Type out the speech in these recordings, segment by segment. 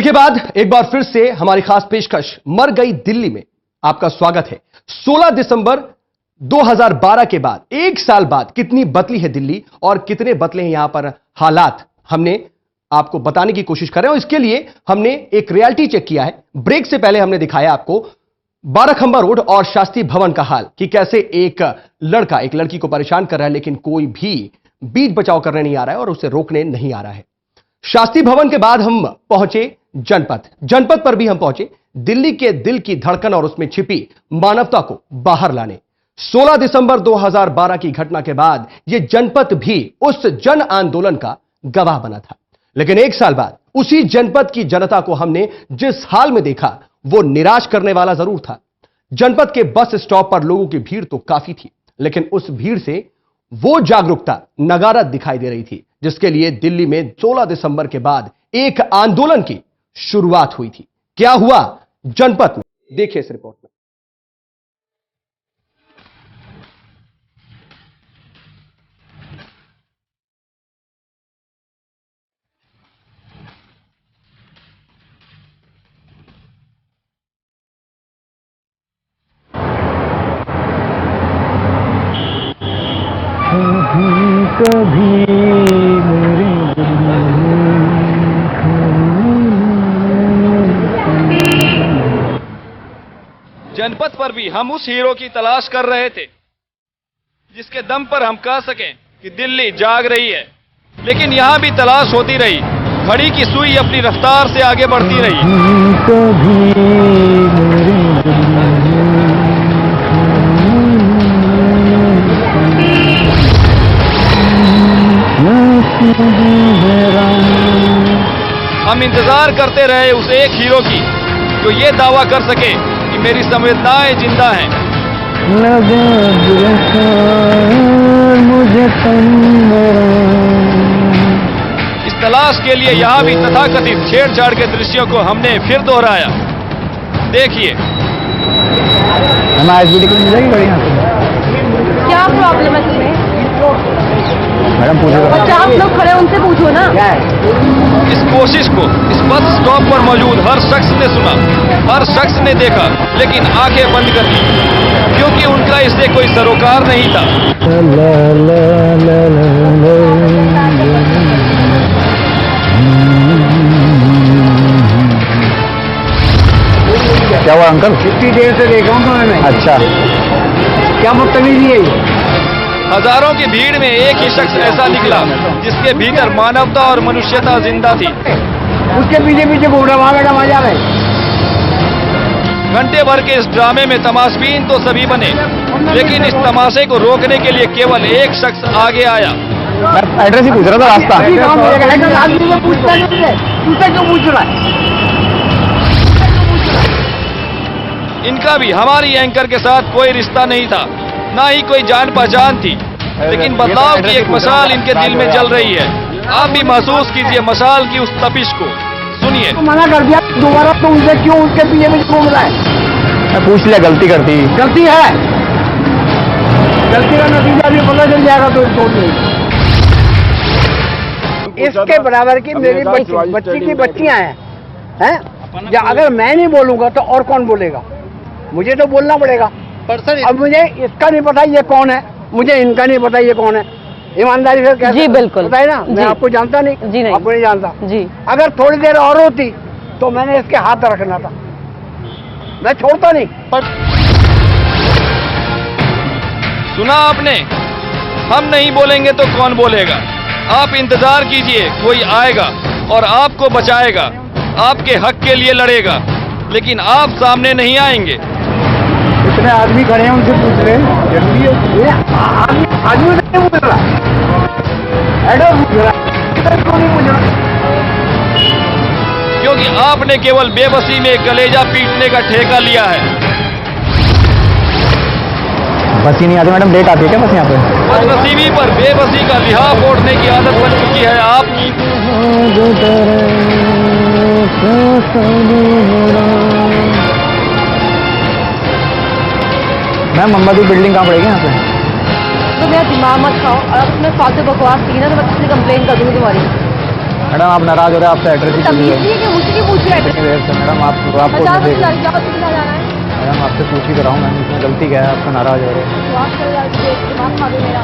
Break के बाद एक बार फिर से हमारी खास पेशकश मर गई दिल्ली में आपका स्वागत है। 16 दिसंबर 2012 के बाद एक साल बाद कितनी बदली है दिल्ली और कितने बदले हैं यहां पर हालात, हमने आपको बताने की कोशिश कर रहे हैं। और इसके लिए हमने एक रियलिटी चेक किया है। ब्रेक से पहले हमने दिखाया आपको बाराखंबा रोड और शास्त्री भवन का हाल कि कैसे एक लड़का एक लड़की को परेशान कर रहा है, लेकिन कोई भी बीच बचाव करने नहीं आ रहा है और उसे रोकने नहीं आ रहा है। शास्त्री भवन के बाद हम पहुंचे जनपद पर भी हम पहुंचे, दिल्ली के दिल की धड़कन और उसमें छिपी मानवता को बाहर लाने। 16 दिसंबर 2012 की घटना के बाद यह जनपद भी उस जन आंदोलन का गवाह बना था, लेकिन एक साल बाद उसी जनपद की जनता को हमने जिस हाल में देखा वो निराश करने वाला जरूर था। जनपद के बस स्टॉप पर लोगों की भीड़ तो काफी थी, लेकिन उस भीड़ से वो जागरूकता नगारत दिखाई दे रही थी जिसके लिए दिल्ली में 16 दिसंबर के बाद एक आंदोलन की शुरुआत हुई थी। क्या हुआ जनपद में, देखिए इस रिपोर्ट में। कभी जनपद पर भी हम उस हीरो की तलाश कर रहे थे जिसके दम पर हम कह सकें कि दिल्ली जाग रही है, लेकिन यहां भी तलाश होती रही। घड़ी की सुई अपनी रफ्तार से आगे बढ़ती रही। हम इंतजार करते रहे उस एक हीरो की जो ये दावा कर सके कि मेरी संवेदनाएं जिंदा हैं। मुझे इस तलाश के लिए यहाँ भी तथाकथित छेड़छाड़ के दृश्यों को हमने फिर दोहराया। देखिए, क्या प्रॉब्लम है तुम्हें? मैडम पूछो। बच्चा आप लोग खड़े उनसे पूछो ना। इस कोशिश को इस बस स्टॉप पर मौजूद हर शख्स ने सुना, हर शख्स ने देखा, लेकिन आंखें बंद कर दी क्योंकि उनका इससे कोई सरोकार नहीं था। क्या हुआ अंकल? कितनी देर से देख रहा हूँ मैंने। अच्छा, क्या बदतमीजी है? हजारों की भीड़ में एक ही शख्स ऐसा निकला जिसके भीतर मानवता और मनुष्यता जिंदा थी। उसके पीछे पीछे घूम रहा, वहां बेटा मजा में। घंटे भर के इस ड्रामे में तमाशबीन तो सभी बने, लेकिन इस तमाशे को रोकने के लिए केवल एक शख्स आगे आया। मैं एड्रेस ही पूछ रहा था, रास्ता। क्यों पूछ रहा है? इनका भी हमारी एंकर के साथ कोई रिश्ता नहीं था, ना ही कोई जान पहचान थी, लेकिन बदलाव की एक मशाल इनके दिल में जल रही है। आप भी महसूस कीजिए मशाल की उस तपिश को। सुनिए। मना कर दिया दोबारा, तो उनसे क्यों उसके पीछे में घूम रहा है? मैं पूछ लिया, गलती करती है। गलती का नतीजा भी पता चल जाएगा तो सोच नहीं। इसके बराबर की मेरी बच्ची की बच्चियां हैं। अगर मैं नहीं बोलूंगा तो और कौन बोलेगा? मुझे तो बोलना पड़ेगा। अब मुझे इसका नहीं पता ये कौन है, मुझे इनका नहीं पता ये कौन है। ईमानदारी से कैसे? जी बिल्कुल, बताइए ना। मैं आपको जानता नहीं। जी नहीं, आपको नहीं जानता जी। अगर थोड़ी देर और होती तो मैंने इसके हाथ रखना था, मैं छोड़ता नहीं। सुना आपने? हम नहीं बोलेंगे तो कौन बोलेगा? आप इंतजार कीजिए, कोई आएगा और आपको बचाएगा, आपके हक के लिए लड़ेगा, लेकिन आप सामने नहीं आएंगे। इतने आदमी खड़े हैं, उनसे पूछ रहे हैं। जरूरी है आदमी नहीं पूछ रहा, एडो पूछ रहा, क्यों नहीं पूछ रहा? क्योंकि आपने केवल बेबसी में कलेजा पीटने का ठेका लिया है। बस ही नहीं आती मैडम, लेट आती है क्या बस यहाँ पे? बदनसीबी पर बेबसी का लिहाफ ओढ़ने की आदत बन चुकी है आपकी। मैम मोमबत्ती बिल्डिंग कहाँ पड़ेगी यहाँ पे? तो मेरा दिमाग मत खाओ और अपने फालतू बकवास की ना तो मैं किसी कंप्लेन कर दूंगी तुम्हारी। मैडम आप नाराज हो रहे हैं, आपसे एड्रेस ही तमीज पूछ नहीं है कि मुझसे क्यों पूछ रहे हैं? रहे हैं मैडम, आपको 50 मिनट लग जाओ, तुम जाना है मैडम आपसे पूछ ही कर रहा हूँ मैम, इसमें गलती क्या है, आपसे नाराज हो रहे हैं। तो आप चले जाओ, दिमाग खा दो मेरा।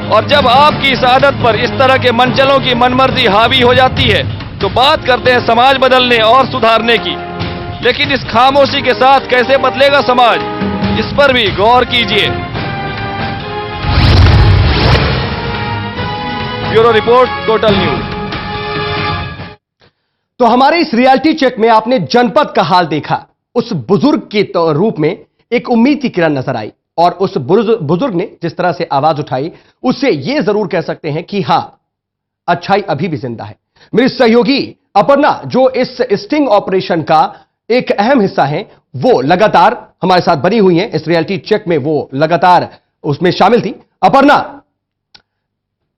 और जब आपकी इस आदत पर इस तरह के मनचलों की मनमर्जी हावी हो जाती है तो बात करते हैं समाज बदलने और सुधारने की। लेकिन इस खामोशी के साथ कैसे बदलेगा समाज, इस पर भी गौर कीजिए। Bureau report, total news. तो हमारे इस रियलिटी चेक में आपने जनपद का हाल देखा। उस बुजुर्ग के रूप में एक उम्मीद की किरण नजर आई और उस बुजुर्ग ने जिस तरह से आवाज उठाई उससे यह जरूर कह सकते हैं कि हां, अच्छाई अभी भी जिंदा है। मेरी सहयोगी अपर्णा जो इस स्टिंग ऑपरेशन का एक अहम हिस्सा है, वो लगातार हमारे साथ बनी हुई हैं। इस रियलिटी चेक में वो लगातार उसमें शामिल थी। अपर्णा,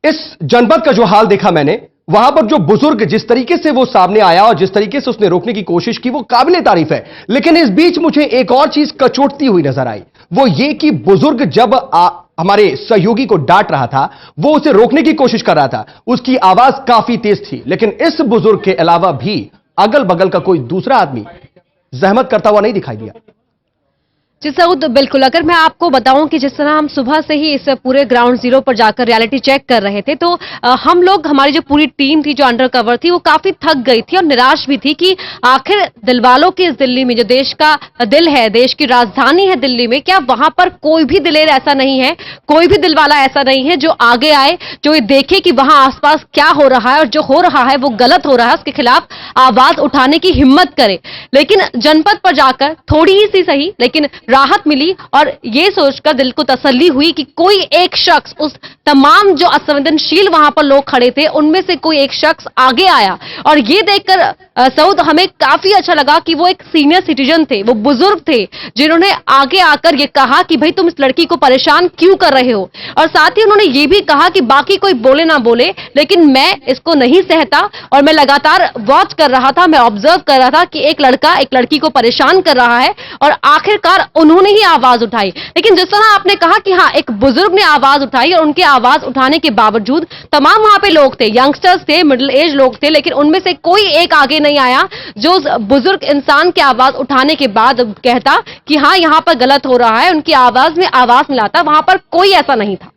इस जनपद का जो हाल देखा मैंने, वहां पर जो बुजुर्ग जिस तरीके से वो सामने आया और जिस तरीके से उसने रोकने की कोशिश की, वो काबिले तारीफ है। लेकिन इस बीच मुझे एक और चीज कचोटती हुई नजर आई, वो ये कि बुजुर्ग जब हमारे सहयोगी को डांट रहा था, वो उसे रोकने की कोशिश कर रहा था, उसकी आवाज काफी तेज थी। लेकिन इस बुजुर्ग के अलावा भी अगल बगल का कोई दूसरा आदमी जहमत करता हुआ नहीं दिखाई दिया। जी सऊद, बिल्कुल। अगर मैं आपको बताऊं कि जिस तरह हम सुबह से ही इस पूरे ग्राउंड जीरो पर जाकर रियलिटी चेक कर रहे थे, तो हम लोग, हमारी जो पूरी टीम थी जो अंडर कवर थी, वो काफी थक गई थी और निराश भी थी कि आखिर दिलवालों की इस दिल्ली में, जो देश का दिल है, देश की राजधानी है दिल्ली में, क्या वहां पर कोई भी दिलेर ऐसा नहीं है, कोई भी दिलवाला ऐसा नहीं है जो आगे आए, जो ये देखे कि वहां आसपास क्या हो रहा है और जो हो रहा है वो गलत हो रहा है, उसके खिलाफ आवाज उठाने की हिम्मत करे। लेकिन जनपद पर जाकर थोड़ी ही सी सही लेकिन राहत मिली और ये सोचकर दिल को तसल्ली हुई कि कोई एक शख्स, उस तमाम जो असंवेदनशील वहां पर लोग खड़े थे, उनमें से कोई एक शख्स आगे आया। और ये देखकर सऊद, हमें काफी अच्छा लगा कि वो एक सीनियर सिटीजन थे, वो बुजुर्ग थे, जिन्होंने आगे आकर ये कहा कि भाई तुम इस लड़की को परेशान क्यों कर रहे हो। और साथ ही उन्होंने ये भी कहा कि बाकी कोई बोले ना बोले, लेकिन मैं इसको नहीं सहता और मैं लगातार वॉच कर रहा था, मैं ऑब्जर्व कर रहा था कि एक लड़का एक लड़की को परेशान कर रहा है और आखिरकार उन्होंने ही आवाज उठाई। लेकिन जिस तरह आपने कहा कि हाँ, एक बुजुर्ग ने आवाज उठाई और उनके आवाज उठाने के बावजूद तमाम वहां पे लोग थे, यंगस्टर्स थे, मिडिल एज लोग थे, लेकिन उनमें से कोई एक आगे नहीं आया जो उस बुजुर्ग इंसान की आवाज उठाने के बाद कहता कि हाँ, यहां पर गलत हो रहा है, उनकी आवाज में आवाज मिलाता। वहां पर कोई ऐसा नहीं था।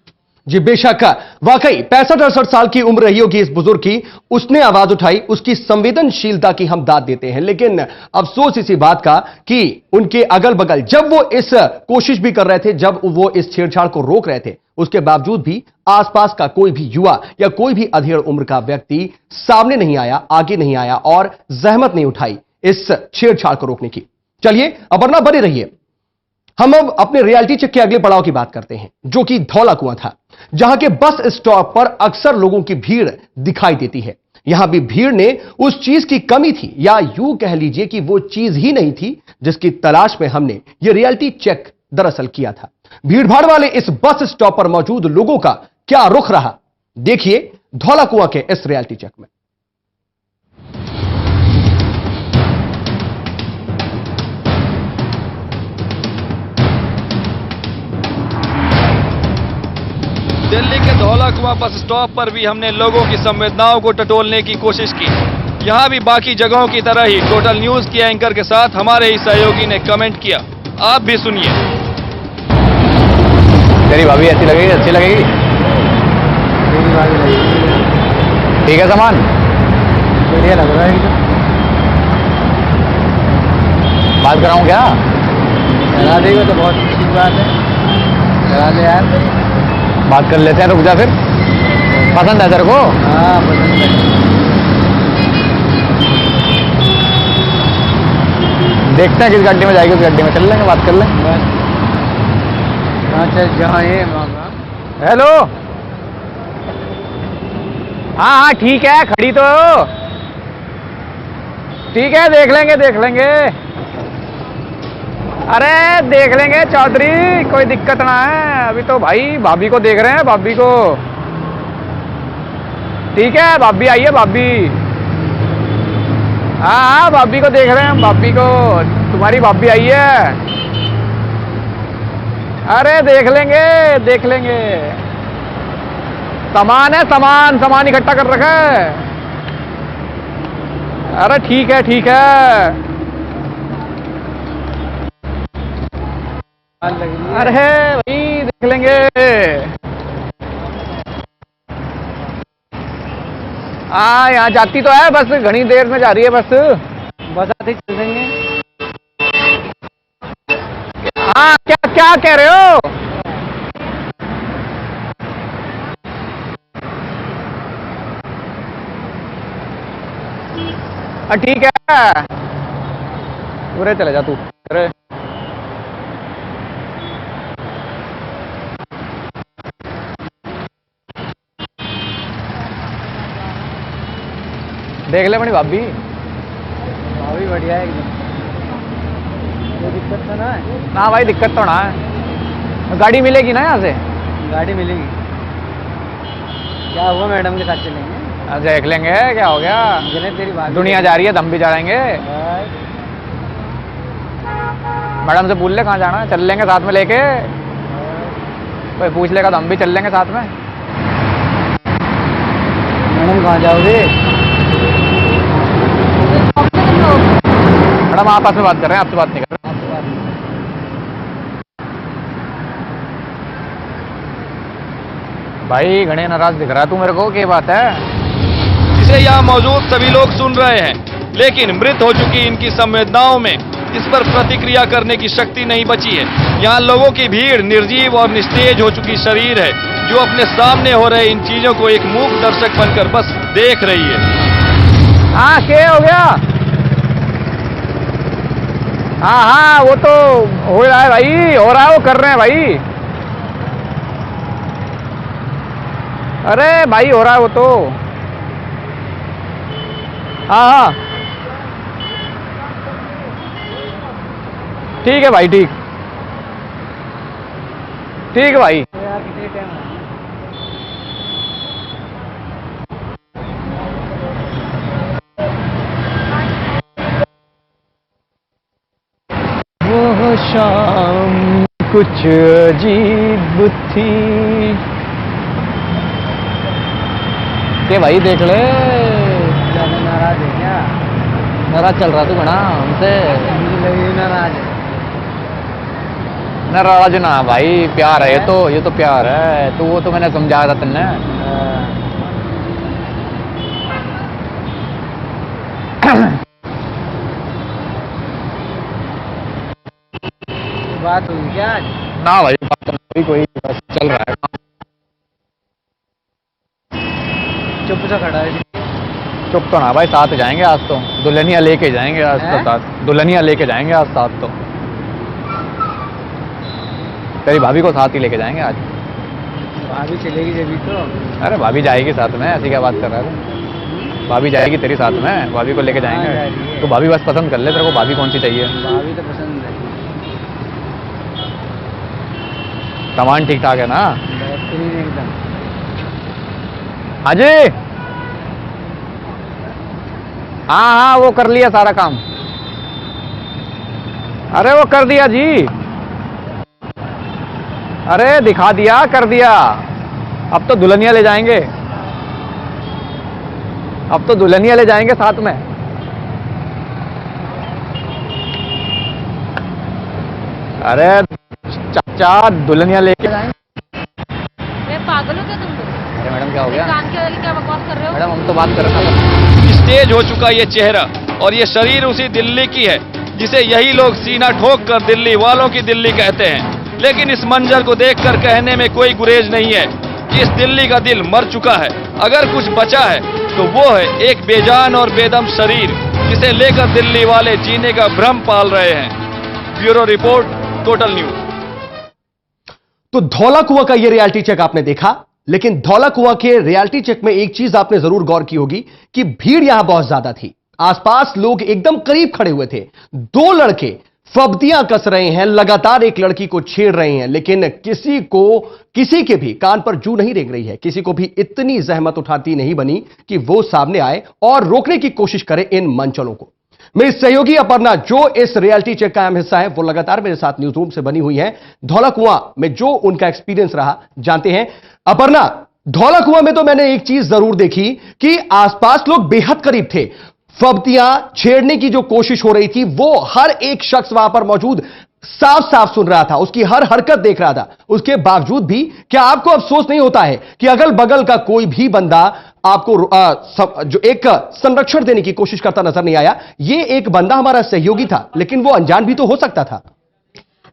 जी बेशक, वाकई 65-68 साल की उम्र रही होगी इस बुजुर्ग की, उसने आवाज उठाई, उसकी संवेदनशीलता की हम दाद देते हैं। लेकिन अफसोस इसी बात का कि उनके अगल बगल जब वो इस कोशिश भी कर रहे थे, जब वो इस छेड़छाड़ को रोक रहे थे, उसके बावजूद भी आसपास का कोई भी युवा या कोई भी अधेड़ उम्र का व्यक्ति सामने नहीं आया, आगे नहीं आया और जहमत नहीं उठाई इस छेड़छाड़ को रोकने की। चलिए अपर्णा, बने रहिए। हम अब अपने रियलिटी चेक के अगले पड़ाव की बात करते हैं, जो कि धौला कुआं था, जहां के बस स्टॉप पर अक्सर लोगों की भीड़ दिखाई देती है। यहां भी भीड़ ने उस चीज की कमी थी, या यूं कह लीजिए कि वो चीज ही नहीं थी जिसकी तलाश में हमने ये रियलिटी चेक दरअसल किया था। भीड़ भाड़ वाले इस बस स्टॉप पर मौजूद लोगों का क्या रुख रहा, देखिए धौला कुआं के इस रियलिटी चेक में। दिल्ली के धौला कुआं बस स्टॉप पर भी हमने लोगों की संवेदनाओं को टटोलने की कोशिश की। यहां भी बाकी जगहों की तरह ही टोटल न्यूज के एंकर के साथ हमारे ही सहयोगी ने कमेंट किया, आप भी सुनिए। तेरी भाभी अच्छी लगेगी, अच्छी लगेगी, ठीक है सामान बढ़िया लग रहा है। बात कराऊं क्या? करा देगा तो बहुत अच्छी बात है, करा ले यार, बात कर लेते हैं। रुक जा फिर, पसंद है तेरे को? हाँ पसंद है। देखते हैं किस गड्डी में जाएगी, उस गड्डी में चल लेंगे, बात कर लेंगे। हाँ चल, जहाँ ये मामा। हेलो, हाँ हाँ ठीक है, खड़ी तो ठीक है, देख लेंगे देख लेंगे, अरे देख लेंगे चौधरी, कोई दिक्कत ना है। अभी तो भाई भाभी को देख रहे हैं, भाभी को। ठीक है, भाभी आई है, भाभी। हाँ हाँ, भाभी को देख रहे हैं, भाभी को, तुम्हारी भाभी आई है। अरे देख लेंगे देख लेंगे। सामान है, सामान सामान इकट्ठा कर रखा है। अरे ठीक है ठीक है। अरे भाई देख लेंगे। हाँ यहाँ जाती तो है बस, घनी देर में जा रही है बस। बस आते ही चल देंगे। हाँ क्या क्या कह रहे हो? ठीक है, पूरे चले जा तू। अरे देख ले बड़ी भाभी। भाभी बढ़िया है एकदम, कोई दिक्कत तो ना है? ना भाई दिक्कत तो ना है। गाड़ी मिलेगी ना यहाँ से? गाड़ी मिलेगी। क्या हुआ, मैडम के साथ चलेंगे? देख लेंगे क्या हो गया। तेरी दुनिया जा रही है, दम भी जाएंगे। मैडम से पूछ ले कहाँ जाना है, चल लेंगे साथ में लेके। कोई पूछ लेगा तो हम भी चल लेंगे साथ में। मैडम कहाँ जाओगे? मैडम आपस में बात कर रहे हैं, आपसे बात नहीं कर रहे। भाई घने नाराज दिख रहा है तू मेरे को, क्या बात है? जिसे यहाँ मौजूद सभी लोग सुन रहे हैं, लेकिन मृत हो चुकी इनकी संवेदनाओं में इस पर प्रतिक्रिया करने की शक्ति नहीं बची है। यहाँ लोगों की भीड़ निर्जीव और निस्तेज हो चुकी शरीर है, जो अपने सामने हो रहे इन चीजों को एक मूक दर्शक बनकर बस देख रही है। हाँ क्या हो गया? हाँ हाँ वो तो हो रहा है भाई, हो रहा है, वो कर रहे हैं भाई। अरे भाई हो रहा है वो तो। हाँ हाँ ठीक है भाई, ठीक ठीक है भाई। वो शाम कुछ अजीब थी के भाई देख ले। नाराज है क्या? नाराज चल रहा तू बना हमसे? नाराज नाराज ना भाई, प्यार है ये तो प्यार है। तो वो तो मैंने समझाया था तुमने। बात हुई क्या? ना भाई बात नहीं, कोई बस चल रहा है। चुप सा खड़ा है। चुप तो ना भाई, साथ जाएंगे आज तो। दुल्हनिया लेके जाएंगे आज तो साथ, दुल्हनिया लेके जाएंगे आज साथ तो। तेरी भाभी को साथ ही लेके जाएंगे आज। भाभी चलेगी जब तो। अरे भाभी जाएगी साथ में, ऐसी क्या बात कर रहा है? भाभी जाएगी तेरी साथ में, भाभी को लेके जाएंगे। तो भाभी बस पसंद कर ले, तेरे को भाभी कौन सी चाहिए? भाभी तो पसंद है। सामान ठीक ठाक है ना? एकदम। हाँ जी, हाँ हाँ वो कर लिया सारा काम। अरे वो कर दिया जी, अरे दिखा दिया, कर दिया। अब तो दुल्हनिया ले जाएंगे, अब तो दुल्हनिया ले जाएंगे साथ में। अरे चाचा दुल्हनिया लेके जाएंगे। पागल हो क्या तुम लोग? अरे मैडम क्या हो गया? कान के वाली क्या बकवास कर रहे हो? मैडम हम तो बात कर रहे हैं। स्टेज हो चुका ये चेहरा और ये शरीर उसी दिल्ली की है जिसे यही लोग सीना ठोक कर दिल्ली वालों की दिल्ली कहते हैं। लेकिन इस मंजर को देखकर कहने में कोई गुरेज नहीं है कि इस दिल्ली का दिल मर चुका है। अगर कुछ बचा है तो वो है एक बेजान और बेदम शरीर, जिसे लेकर दिल्ली वाले जीने का भ्रम पाल रहे हैं। Bureau report, total news. तो धौला कुआं का ये रियलिटी चेक आपने देखा, लेकिन धौला कुआं के रियलिटी चेक में एक चीज आपने जरूर गौर की होगी कि भीड़ यहां बहुत ज्यादा थी। आसपास लोग एकदम करीब खड़े हुए थे। दो लड़के फब्तियां कस रहे हैं, लगातार एक लड़की को छेड़ रहे हैं, लेकिन किसी के भी कान पर जू नहीं रेंग रही है। किसी को भी इतनी जहमत उठाती नहीं बनी कि वो सामने आए और रोकने की कोशिश करे इन मंचलों को। मेरी सहयोगी अपर्णा, जो इस रियलिटी चेक का अहम हिस्सा है, वो लगातार मेरे साथ न्यूज रूम से बनी हुई है। धौला कुआं में जो उनका एक्सपीरियंस रहा जानते हैं। अपर्णा, धौलाकुआं में तो मैंने एक चीज जरूर देखी कि आसपास लोग बेहद करीब थे। फब्तियां छेड़ने की जो कोशिश हो रही थी वो हर एक शख्स वहां पर मौजूद साफ साफ सुन रहा था, उसकी हर हरकत देख रहा था। उसके बावजूद भी क्या आपको अफसोस नहीं होता है कि अगल बगल का कोई भी बंदा आपको जो एक संरक्षण देने की कोशिश करता नजर नहीं आया? ये एक बंदा हमारा सहयोगी था, लेकिन वो अनजान भी तो हो सकता था।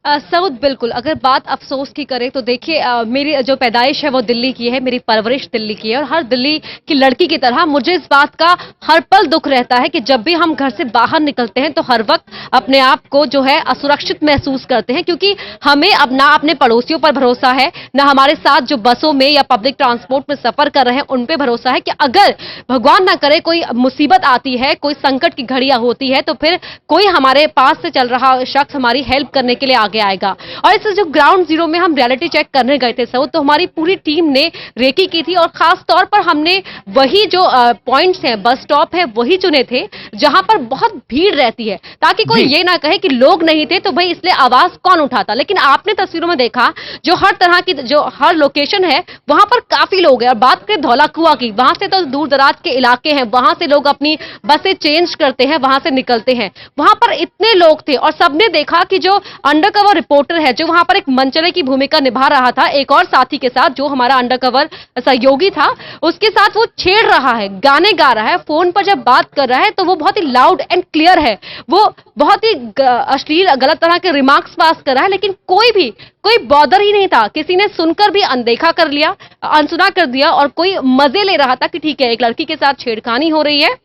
सऊद, बिल्कुल अगर बात अफसोस की करें तो देखिए, मेरी जो पैदाइश है वो दिल्ली की है, मेरी परवरिश दिल्ली की है, और हर दिल्ली की लड़की की तरह मुझे इस बात का हर पल दुख रहता है कि जब भी हम घर से बाहर निकलते हैं तो हर वक्त अपने आप को जो है असुरक्षित महसूस करते हैं, क्योंकि हमें अब ना अपने पड़ोसियों पर भरोसा है, ना हमारे साथ जो बसों में या पब्लिक ट्रांसपोर्ट में सफर कर रहे हैं उन पे भरोसा है कि अगर भगवान ना करे कोई मुसीबत आती है, कोई संकट की घड़ियां होती है, तो फिर कोई हमारे पास से चल रहा शख्स हमारी हेल्प करने के लिए आगे आएगा। और इस जो ग्राउंड जीरो में हम रियलिटी चेक करने गए थे सऊद, तो हमारी पूरी टीम ने रेकी की थी, और खास तौर पर हमने वही जो पॉइंट्स हैं, बस स्टॉप है, वही चुने थे जहां पर बहुत भीड़ रहती है, ताकि कोई ये ना कहे कि लोग नहीं थे तो भाई इसलिए आवाज कौन उठाता। लेकिन आपने तस्वीरों में देखा जो हर तरह की जो हर लोकेशन है वहां पर काफी लोग हैं। और बात करें धौलाकुआं की, वहां से तो दूर दराज के इलाके हैं, वहां से लोग अपनी बसें चेंज करते हैं, वहां से निकलते हैं। वहां पर इतने लोग थे और सबने देखा कि जो अंडरकवर रिपोर्टर है, जो वहां पर एक मंचले की भूमिका निभा रहा था एक और साथी के साथ, जो हमारा अंडरकवर सहयोगी था, उसके साथ वो छेड़ रहा है, गाने गा रहा है, फोन पर जब बात कर रहा है तो वो बहुत ही लाउड एंड क्लियर है, वो बहुत ही अश्लील गलत तरह के रिमार्क्स पास कर रहा है, लेकिन कोई बॉदर ही नहीं था। किसी ने सुनकर भी अनदेखा कर लिया, अनसुना कर दिया, और कोई मजे ले रहा था कि ठीक है एक लड़की के साथ छेड़खानी हो रही है,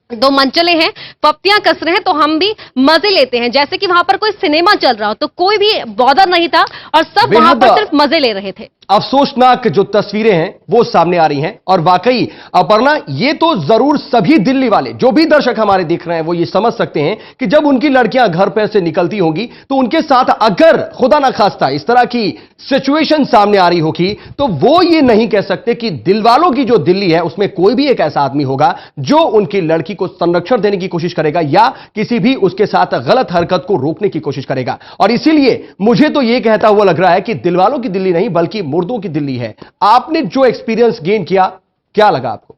दो मंचले हैं, पप्तियां कस रहे हैं, तो हम भी मजे लेते हैं, जैसे कि वहां पर कोई सिनेमा चल रहा हो। तो कोई भी बॉदर नहीं था और सब वहां पर सिर्फ मजे ले रहे थे। अफसोसनाक जो तस्वीरें हैं वो सामने आ रही हैं, और वाकई अपर्णा, ये तो जरूर सभी दिल्ली वाले जो भी दर्शक हमारे देख रहे हैं वो ये समझ सकते हैं कि जब उनकी लड़कियां घर पर से निकलती होंगी तो उनके साथ अगर खुदा ना खास्ता इस तरह की सिचुएशन सामने आ रही होगी तो वो ये नहीं कह सकते कि दिलवालों की जो दिल्ली है उसमें कोई भी एक ऐसा आदमी होगा जो उनकी लड़की को संरक्षण देने की कोशिश करेगा या किसी भी उसके साथ गलत हरकत को रोकने की कोशिश करेगा। और इसीलिए मुझे तो यह कहता हुआ लग रहा है कि दिलवालों की दिल्ली नहीं बल्कि मुर्दों की दिल्ली है। आपने जो एक्सपीरियंस गेन किया, क्या लगा आपको?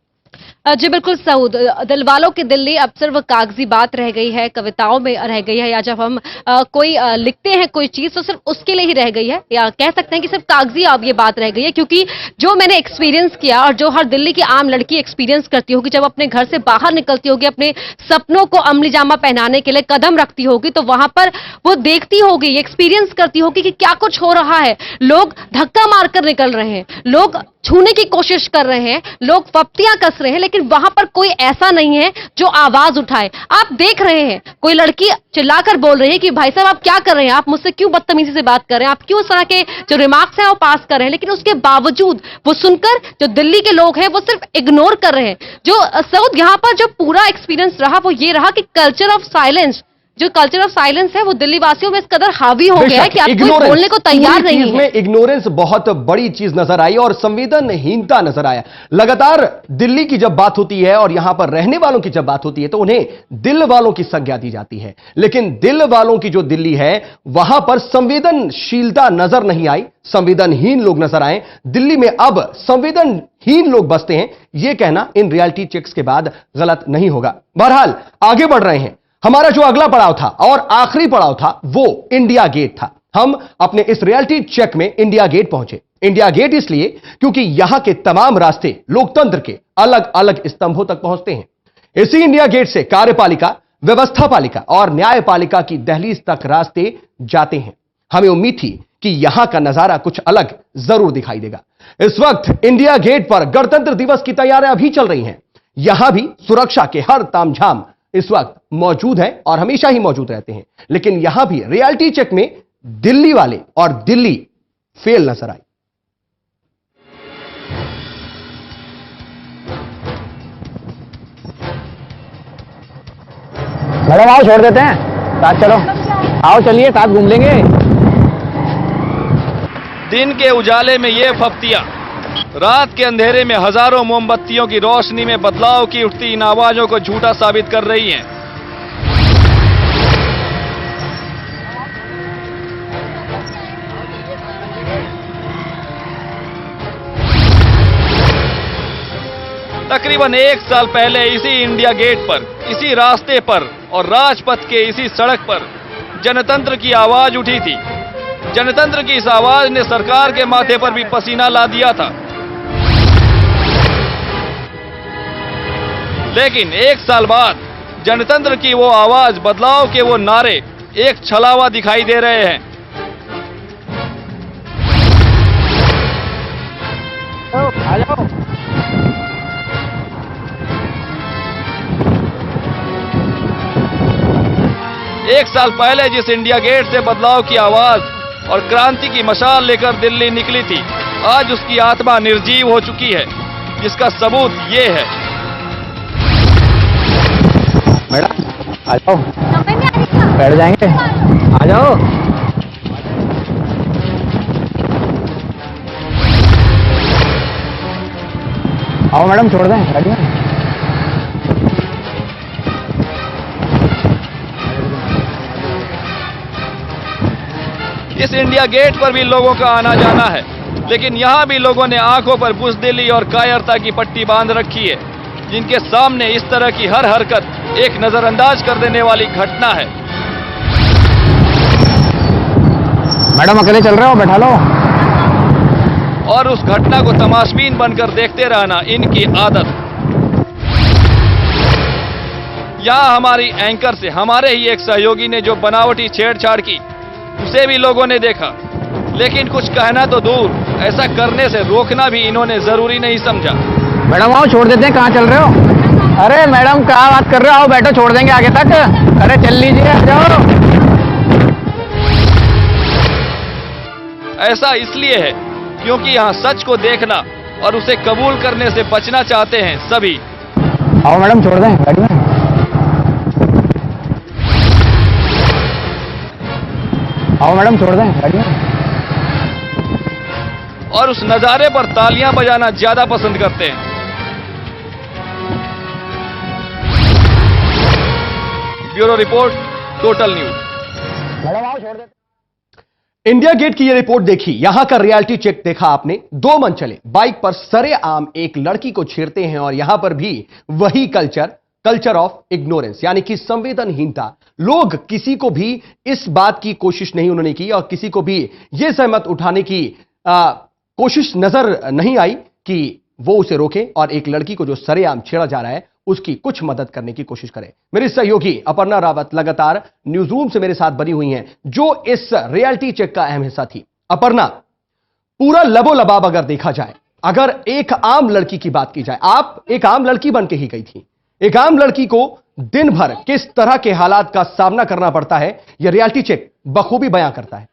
जी बिल्कुल सऊद, दिलवालों की दिल्ली अब सिर्फ कागजी बात रह गई है, कविताओं में रह गई है, या जब हम कोई लिखते हैं कोई चीज तो सिर्फ उसके लिए ही रह गई है, या कह सकते हैं कि सिर्फ कागजी अब ये बात रह गई है। क्योंकि जो मैंने एक्सपीरियंस किया और जो हर दिल्ली की आम लड़की एक्सपीरियंस करती होगी जब अपने घर से बाहर निकलती होगी, अपने सपनों को अमली जामा पहनाने के लिए कदम रखती होगी, तो वहां पर वो देखती होगी, एक्सपीरियंस करती होगी कि क्या कुछ हो रहा है। लोग धक्का मारकर निकल रहे हैं, लोग छूने की कोशिश कर रहे हैं, लोग फप्तियां कस रहे हैं, लेकिन वहां पर कोई ऐसा नहीं है जो आवाज उठाए। आप देख रहे हैं कोई लड़की चिल्लाकर बोल रही है कि भाई साहब आप क्या कर रहे हैं, आप मुझसे क्यों बदतमीजी से बात कर रहे हैं, आप क्यों इस तरह के जो रिमार्क्स हैं वो पास कर रहे हैं, लेकिन उसके बावजूद वो सुनकर जो दिल्ली के लोग हैं वो सिर्फ इग्नोर कर रहे हैं। जो सऊद यहाँ पर जो पूरा एक्सपीरियंस रहा वो ये रहा कि कल्चर ऑफ साइलेंस, जो कल्चर ऑफ साइलेंस है वो दिल्ली वासियों में इस कदर हावी हो गया है कि आप कोई बोलने को तैयार नहीं है। में इग्नोरेंस बहुत बड़ी चीज नजर आई और संवेदनहीनता नजर आया। लगातार दिल्ली की जब बात होती है और यहां पर रहने वालों की जब बात होती है तो उन्हें दिल वालों की संज्ञा दी जाती है, लेकिन दिल वालों की जो दिल्ली है वहां पर संवेदनशीलता नजर नहीं आई, संवेदनहीन लोग नजर आए। दिल्ली में अब संवेदनहीन लोग बसते हैं, यह कहना इन रियलिटी चेक्स के बाद गलत नहीं होगा। बहरहाल आगे बढ़ रहे हैं। हमारा जो अगला पड़ाव था और आखिरी पड़ाव था वो इंडिया गेट था। हम अपने इस रियलिटी चेक में इंडिया गेट पहुंचे। इंडिया गेट इसलिए क्योंकि यहां के तमाम रास्ते लोकतंत्र के अलग अलग स्तंभों तक पहुंचते हैं। इसी इंडिया गेट से कार्यपालिका, व्यवस्था पालिका और न्यायपालिका की दहलीज तक रास्ते जाते हैं। हमें उम्मीद थी कि यहां का नजारा कुछ अलग जरूर दिखाई देगा। इस वक्त इंडिया गेट पर गणतंत्र दिवस की तैयारियां भी चल रही हैं। यहां भी सुरक्षा के हर तामझाम इस वक्त मौजूद है और हमेशा ही मौजूद रहते हैं, लेकिन यहां भी रियलिटी चेक में दिल्ली वाले और दिल्ली फेल नजर आई। मैडम आओ छोड़ देते हैं, साथ चलो, आओ चलिए साथ घूम लेंगे। दिन के उजाले में ये फप्तियां, रात के अंधेरे में हजारों मोमबत्तियों की रोशनी में बदलाव की उठती इन आवाजों को झूठा साबित कर रही हैं। तकरीबन 1 साल पहले इसी इंडिया गेट पर, इसी रास्ते पर और राजपथ के इसी सड़क पर जनतंत्र की आवाज उठी थी। जनतंत्र की इस आवाज ने सरकार के माथे पर भी पसीना ला दिया था। लेकिन 1 साल बाद जनतंत्र की वो आवाज, बदलाव के वो नारे एक छलावा दिखाई दे रहे हैं। आ जाओ। एक साल पहले जिस इंडिया गेट से बदलाव की आवाज और क्रांति की मशाल लेकर दिल्ली निकली थी, आज उसकी आत्मा निर्जीव हो चुकी है, जिसका सबूत ये है। मैडम आ जाओ, समझ में आ रही है? बैठ जाएंगे, आ जाओ। आओ मैडम, छोड़ दें गाड़ी में। इस इंडिया गेट पर भी लोगों का आना जाना है, लेकिन यहां भी लोगों ने आंखों पर बुज़दिली और कायरता की पट्टी बांध रखी है, जिनके सामने इस तरह की हर हरकत एक नजरअंदाज कर देने वाली घटना है। मैडम अकेले चल रहे हो, बैठा लो। और उस घटना को तमाशबीन बनकर देखते रहना इनकी आदत। यहां हमारी एंकर से हमारे ही एक सहयोगी ने जो बनावटी छेड़छाड़ की, उसे भी लोगों ने देखा, लेकिन कुछ कहना तो दूर, ऐसा करने से रोकना भी इन्होंने जरूरी नहीं समझा। मैडम आओ, छोड़ देते हैं, कहाँ चल रहे हो? अरे मैडम कहाँ बात कर रहे हो, आओ बैठो, छोड़ देंगे आगे तक। अरे चल लीजिए, आ जाओ। ऐसा इसलिए है क्योंकि यहाँ सच को देखना और उसे कबूल करने से बचना चाहते हैं सभी। आओ मैडम, छोड़ दें गाड़ी में। आओ मैडम, छोड़ दें गाड़ी में। और उस नजारे पर तालियां बजाना ज्यादा पसंद करते हैं। Bureau report, total news. Madam आओ, छोड़ देते। इंडिया गेट की यह रिपोर्ट देखी, यहां का रियलिटी चेक देखा आपने। 2 मन चले बाइक पर सरेआम एक लड़की को छेड़ते हैं और यहां पर भी वही कल्चर ऑफ इग्नोरेंस, यानी कि संवेदनहीनता। लोग किसी को भी इस बात की कोशिश नहीं उन्होंने की और किसी को भी यह सहमत उठाने की कोशिश नजर नहीं आई कि वो उसे रोके और एक लड़की को जो सरेआम छेड़ा जा रहा है उसकी कुछ मदद करने की कोशिश करें। मेरी सहयोगी अपर्णा रावत लगातार न्यूज रूम से मेरे साथ बनी हुई हैं, जो इस रियलिटी चेक का अहम हिस्सा थी। अपर्णा, पूरा लबोलबाब अगर देखा जाए, अगर एक आम लड़की की बात की जाए, आप एक आम लड़की बन के ही गई थी, एक आम लड़की को दिन भर किस तरह के हालात का सामना करना पड़ता है, यह रियलिटी चेक बखूबी बयां करता है।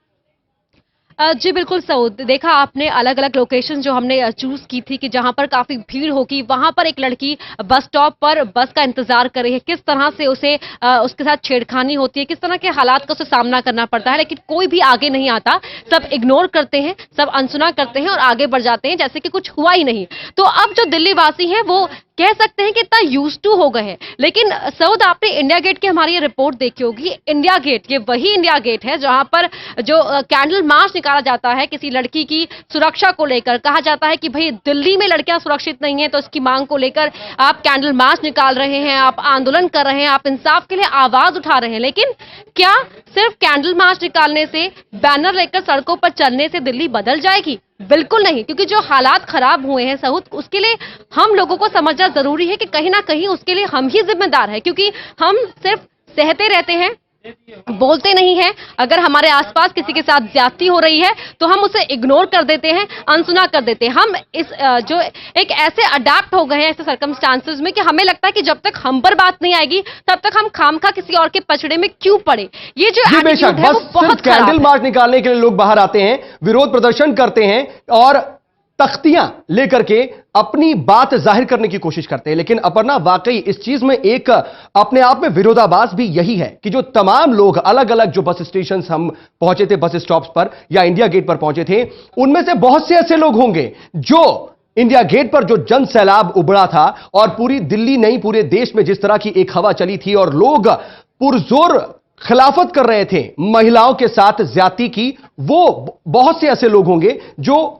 जी बिल्कुल सऊद, देखा आपने अलग अलग लोकेशन जो हमने चूज की थी कि जहां पर काफी भीड़ होगी, वहां पर एक लड़की बस स्टॉप पर बस का इंतजार कर रही है, किस तरह से उसे उसके साथ छेड़खानी होती है, किस तरह के हालात का उसे सामना करना पड़ता है, लेकिन कोई भी आगे नहीं आता, सब इग्नोर करते हैं, सब अनसुना करते हैं और आगे बढ़ जाते हैं जैसे कि कुछ हुआ ही नहीं। तो अब जो दिल्ली वासी हैं वो कह सकते हैं कि इतना यूज टू हो गए हैं। लेकिन सऊद, आपने इंडिया गेट की हमारी ये रिपोर्ट देखी होगी। इंडिया गेट, ये वही इंडिया गेट है जहां पर जो कैंडल मार्च निकाला जाता है किसी लड़की की सुरक्षा को लेकर। कहा जाता है कि भाई दिल्ली में लड़कियां सुरक्षित नहीं है, तो इसकी मांग को लेकर आप कैंडल मार्च निकाल रहे हैं, आप आंदोलन कर रहे हैं, आप इंसाफ के लिए आवाज उठा रहे हैं। लेकिन क्या सिर्फ कैंडल मार्च निकालने से, बैनर लेकर सड़कों पर चलने से दिल्ली बदल जाएगी? बिल्कुल नहीं, क्योंकि जो हालात खराब हुए हैं सऊद, उसके लिए हम लोगों को समझना जरूरी है कि कहीं ना कहीं उसके लिए हम ही जिम्मेदार हैं, क्योंकि हम सिर्फ सहते रहते हैं, बोलते नहीं है। अगर हमारे आसपास किसी के साथ ज्यादती हो रही है तो हम उसे इग्नोर कर देते हैं, अनसुना कर देते हैं। हम इस जो एक ऐसे अडेप्ट हो गए हैं ऐसे सर्कमस्टांसेस में कि हमें लगता है कि जब तक हम पर बात नहीं आएगी तब तक हम खामखा किसी और के पचड़े में क्यों पड़े। ये जो एटीट्यूड है वो बहुत खराब है। कैंडल मार्च निकालने के लिए लोग बाहर आते हैं, विरोध प्रदर्शन करते हैं और तख्तियां लेकर के अपनी बात जाहिर करने की कोशिश करते हैं। लेकिन अपर्णा, वाकई इस चीज में एक अपने आप में विरोधाभास भी यही है कि जो तमाम लोग अलग अलग जो बस स्टेशन हम पहुंचे थे, बस स्टॉप्स पर या इंडिया गेट पर पहुंचे थे, उनमें से बहुत से ऐसे लोग होंगे जो इंडिया गेट पर जो जन सैलाब उबड़ा था और पूरी दिल्ली नहीं पूरे देश में जिस तरह की एक हवा चली थी और लोग पुरजोर खिलाफत कर रहे थे महिलाओं के साथ ज्यादती की, वो बहुत से ऐसे लोग होंगे जो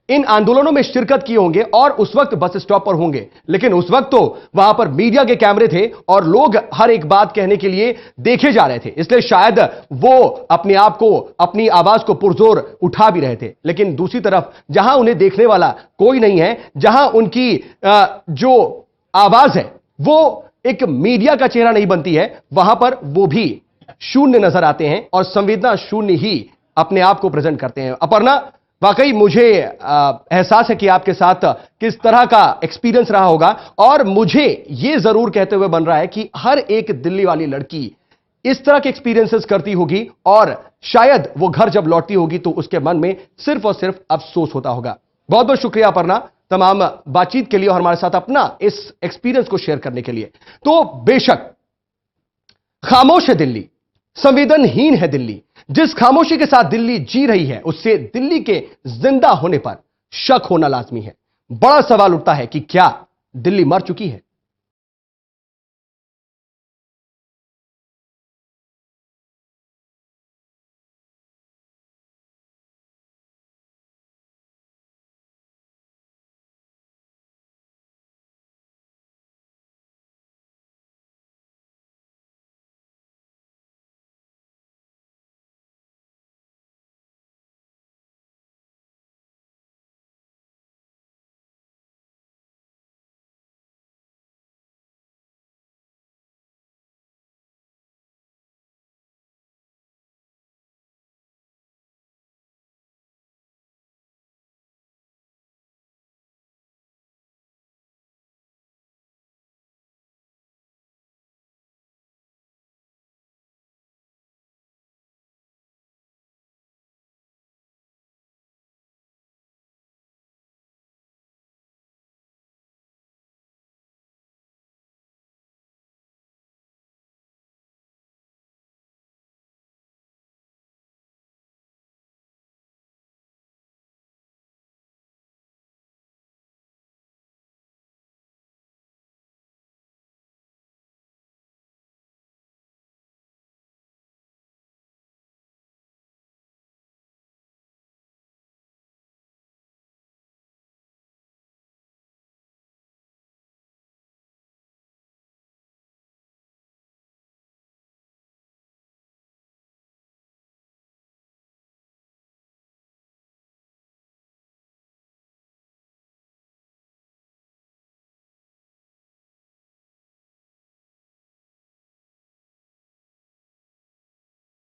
इन आंदोलनों में शिरकत किए होंगे और उस वक्त बस स्टॉप पर होंगे, लेकिन उस वक्त तो वहां पर मीडिया के कैमरे थे और लोग हर एक बात कहने के लिए देखे जा रहे थे, इसलिए शायद वो अपने आप को, अपनी आवाज को पुरजोर उठा भी रहे थे। लेकिन दूसरी तरफ जहां उन्हें देखने वाला कोई नहीं है, जहां उनकी जो आवाज है वो एक मीडिया का चेहरा नहीं बनती है, वहां पर वो भी शून्य नजर आते हैं और संवेदना शून्य ही अपने आप को प्रेजेंट करते हैं। अपर्णा, वाकई मुझे एहसास है कि आपके साथ किस तरह का एक्सपीरियंस रहा होगा और मुझे यह जरूर कहते हुए बन रहा है कि हर एक दिल्ली वाली लड़की इस तरह के एक्सपीरियंसेस करती होगी और शायद वो घर जब लौटती होगी तो उसके मन में सिर्फ और सिर्फ अफसोस होता होगा। बहुत बहुत शुक्रिया अपर्णा तमाम बातचीत के लिए और हमारे साथ अपना इस एक्सपीरियंस को शेयर करने के लिए। तो बेशक खामोश है दिल्ली, संवेदनहीन है दिल्ली। जिस खामोशी के साथ दिल्ली जी रही है उससे दिल्ली के जिंदा होने पर शक होना लाजमी है। बड़ा सवाल उठता है कि क्या दिल्ली मर चुकी है?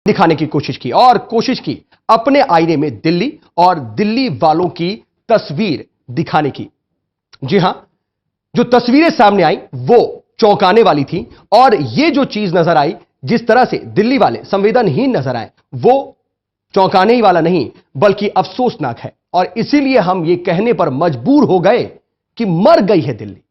दिखाने की कोशिश की और कोशिश की अपने आईने में दिल्ली और दिल्ली वालों की तस्वीर दिखाने की। जी हां, जो तस्वीरें सामने आई वो चौंकाने वाली थी और ये जो चीज नजर आई, जिस तरह से दिल्ली वाले संवेदनहीन नजर आए, वो चौंकाने ही वाला नहीं बल्कि अफसोसनाक है। और इसीलिए हम ये कहने पर मजबूर हो गए कि मर गई है दिल्ली।